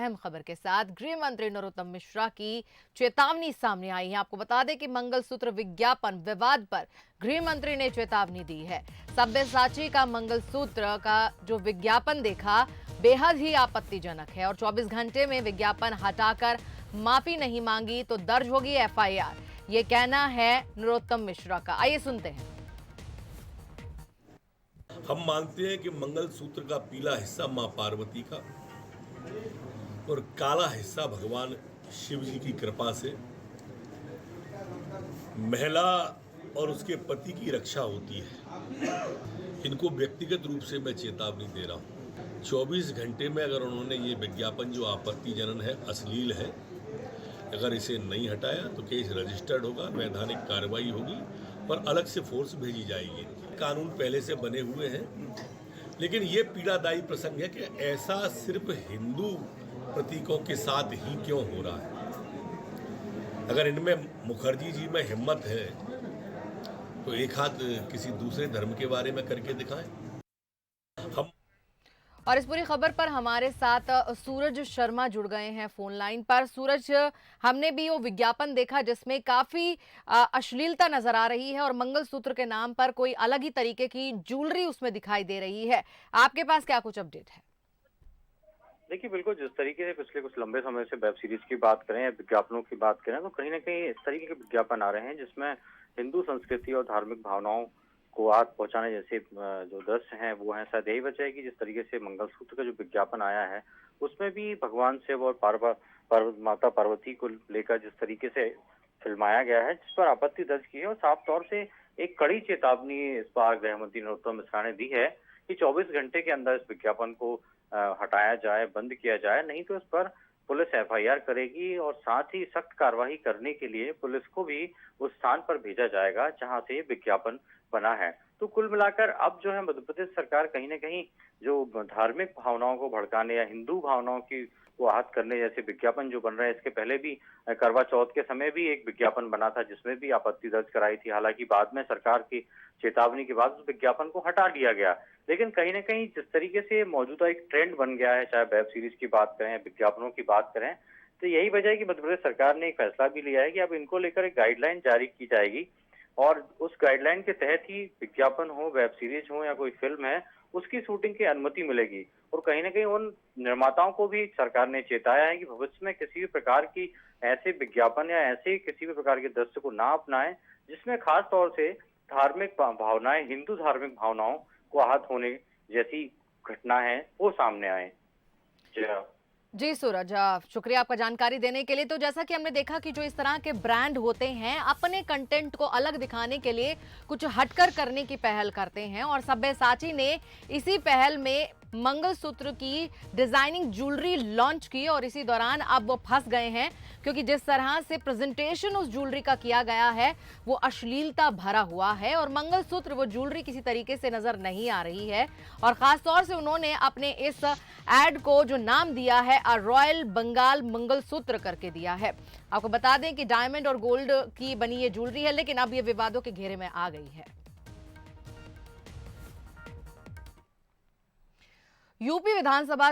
अहम खबर के साथ गृह मंत्री नरोत्तम मिश्रा की चेतावनी सामने आई है। आपको बता दें कि मंगलसूत्र विज्ञापन विवाद पर गृह मंत्री ने चेतावनी दी है। सब्यसाची का मंगलसूत्र का जो विज्ञापन देखा बेहद ही आपत्तिजनक है और 24 घंटे में विज्ञापन हटाकर माफी नहीं मांगी तो दर्ज होगी एफआईआर। ये कहना है नरोत्तम मिश्रा का। आइए सुनते हैं। हम मानते हैं कि मंगलसूत्र का पीला हिस्सा मां पार्वती का और काला हिस्सा भगवान शिव जी की कृपा से महिला और उसके पति की रक्षा होती है। इनको व्यक्तिगत रूप से मैं चेतावनी दे रहा हूं। 24 घंटे में अगर उन्होंने ये विज्ञापन जो आपत्तिजनक है, अश्लील है, अगर इसे नहीं हटाया तो केस रजिस्टर्ड होगा, वैधानिक कार्रवाई होगी और अलग से फोर्स भेजी जाएगी। कानून पहले से बने हुए हैं, लेकिन ये पीड़ादायी प्रसंग है कि ऐसा सिर्फ हिंदू प्रतीकों के साथ ही क्यों हो रहा है। अगर इनमें मुखर्जी जी में हिम्मत है तो एक हाथ किसी दूसरे धर्म के बारे में करके दिखाएं। हम और इस पूरी खबर पर हमारे साथ सूरज शर्मा जुड़ गए हैं फोन लाइन पर। सूरज, हमने भी वो विज्ञापन देखा जिसमें काफी अश्लीलता नजर आ रही है और मंगलसूत्र के नाम पर कोई अलग ही तरीके की ज्वेलरी उसमें दिखाई दे रही है। आपके पास क्या कुछ अपडेट है? देखिए, बिल्कुल जिस तरीके से पिछले कुछ लंबे समय से वेब सीरीज की बात करें या विज्ञापनों की बात करें तो कहीं ना कहीं इस तरीके के विज्ञापन आ रहे हैं जिसमें हिंदू संस्कृति और धार्मिक भावनाओं को आहत पहुंचाने जैसे जो दृश्य हैं वो हैं। शायद यही वजह है कि जिस तरीके से मंगलसूत्र का जो विज्ञापन आया है उसमें भी भगवान शिव और माता पार्वती को लेकर जिस तरीके से फिल्माया गया है, जिस पर आपत्ति दर्ज की है और साफ तौर से एक कड़ी चेतावनी इस बार गृह मंत्री नरोत्तम मिश्रा ने दी है कि 24 घंटे के अंदर इस विज्ञापन को हटाया जाए, बंद किया जाए, नहीं तो इस पर पुलिस एफआईआर करेगी और साथ ही सख्त कार्रवाई करने के लिए पुलिस को भी उस स्थान पर भेजा जाएगा जहां से विज्ञापन बना है। तो कुल मिलाकर अब जो है मध्य प्रदेश सरकार कहीं ना कहीं जो धार्मिक भावनाओं को भड़काने या हिंदू भावनाओं की को आहत करने जैसे विज्ञापन जो बन रहे हैं, इसके पहले भी करवा चौथ के समय भी एक विज्ञापन बना था जिसमें भी आपत्ति दर्ज कराई थी। हालांकि बाद में सरकार की चेतावनी के बाद उस विज्ञापन को हटा दिया गया, लेकिन कहीं ना कहीं जिस तरीके से मौजूदा एक ट्रेंड बन गया है, चाहे वेब सीरीज की बात करें या विज्ञापनों की बात करें, तो यही वजह है कि मध्य प्रदेश सरकार ने एक फैसला भी लिया है कि अब इनको लेकर एक गाइडलाइन जारी की जाएगी और उस गाइडलाइन के तहत ही विज्ञापन हो, वेब सीरीज हो या कोई फिल्म है, उसकी शूटिंग की अनुमति मिलेगी। और कहीं ना कहीं उन निर्माताओं को भी सरकार ने चेताया है कि भविष्य में किसी भी प्रकार की ऐसे विज्ञापन या ऐसे किसी भी प्रकार के दृश्य को ना अपनाएं जिसमें खास तौर से धार्मिक भावनाएं, हिंदू धार्मिक भावनाओं को आहत होने जैसी घटना है वो सामने आए। जी सूरज, शुक्रिया आपका जानकारी देने के लिए। तो जैसा कि हमने देखा कि जो इस तरह के ब्रांड होते हैं अपने कंटेंट को अलग दिखाने के लिए कुछ हटकर करने की पहल करते हैं और सब्यसाची ने इसी पहल में मंगलसूत्र की डिजाइनिंग ज्वेलरी लॉन्च की और इसी दौरान अब वो फंस गए हैं क्योंकि जिस तरह से प्रेजेंटेशन उस ज्वेलरी का किया गया है वो अश्लीलता भरा हुआ है और मंगलसूत्र वो ज्वेलरी किसी तरीके से नजर नहीं आ रही है। और खास तौर से उन्होंने अपने इस एड को जो नाम दिया है रॉयल बंगाल मंगलसूत्र करके दिया है। आपको बता दें कि डायमंड और गोल्ड की बनी ये ज्वेलरी है, लेकिन अब ये विवादों के घेरे में आ गई है। यूपी विधानसभा